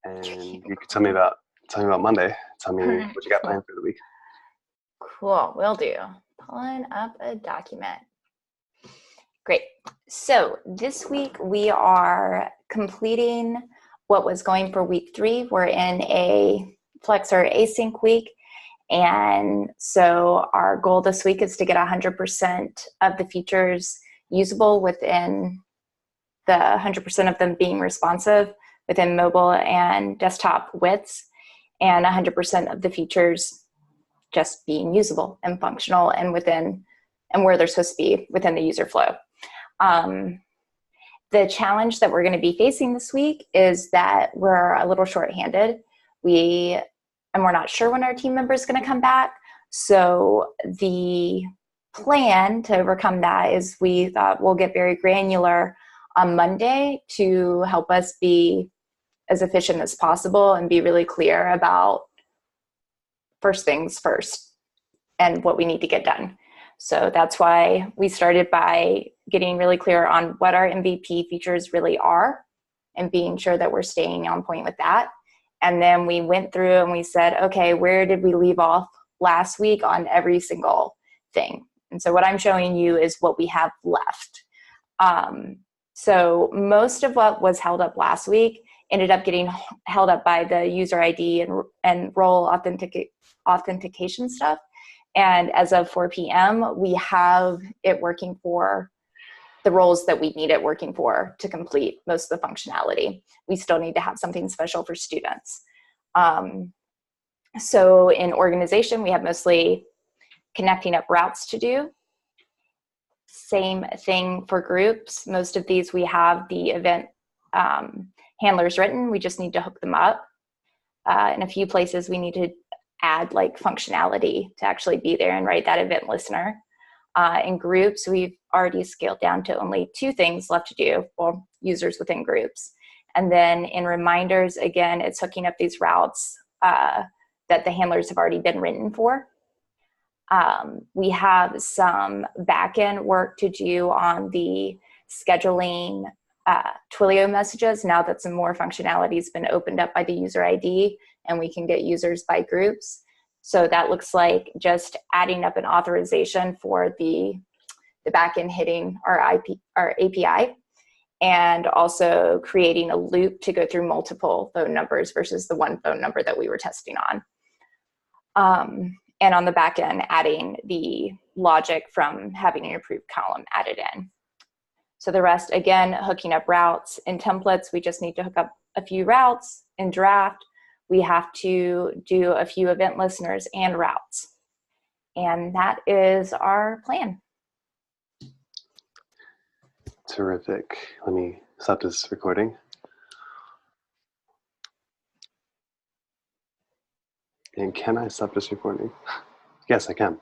and you could tell me about Monday. Tell me what you got planned for the week. Cool, will do. Pulling up a document. Great. So this week we are completing what was going for week 3. We're in a flex or async week. And so our goal this week is to get 100% of the features usable within the 100% of them being responsive within mobile and desktop widths, and 100% of the features just being usable and functional and within and where they're supposed to be within the user flow. The challenge that we're going to be facing this week is that we're a little short-handed. We're not sure when our team member is going to come back. So the plan to overcome that is we thought we'll get very granular on Monday to help us be as efficient as possible and be really clear about first things first and what we need to get done. So that's why we started by getting really clear on what our MVP features really are and being sure that we're staying on point with that. And then we went through and we said, okay, where did we leave off last week on every single thing? And so what I'm showing you is what we have left. So most of what was held up last week ended up getting held up by the user ID and role authentication stuff. And as of 4 p.m., we have it working for the roles that we need it working for to complete most of the functionality. We still need to have something special for students. So in organization, we have mostly connecting up routes to do. Same thing for groups. Most of these we have the event handlers written. We just need to hook them up. In a few places, we need to add like functionality to actually be there and write that event listener. In groups, we've already scaled down to only 2 things left to do, well, users within groups. And then in reminders, again, it's hooking up these routes that the handlers have already been written for. We have some back-end work to do on the scheduling Twilio messages now that some more functionality has been opened up by the user ID and we can get users by groups. So that looks like just adding up an authorization for the backend hitting our API, and also creating a loop to go through multiple phone numbers versus the one phone number that we were testing on. And on the back end, adding the logic from having an approved column added in. So the rest, again, hooking up routes. In templates, we just need to hook up a few routes. In draft, we have to do a few event listeners and routes. And that is our plan. Terrific. Let me stop this recording. And can I stop this recording? Yes, I can.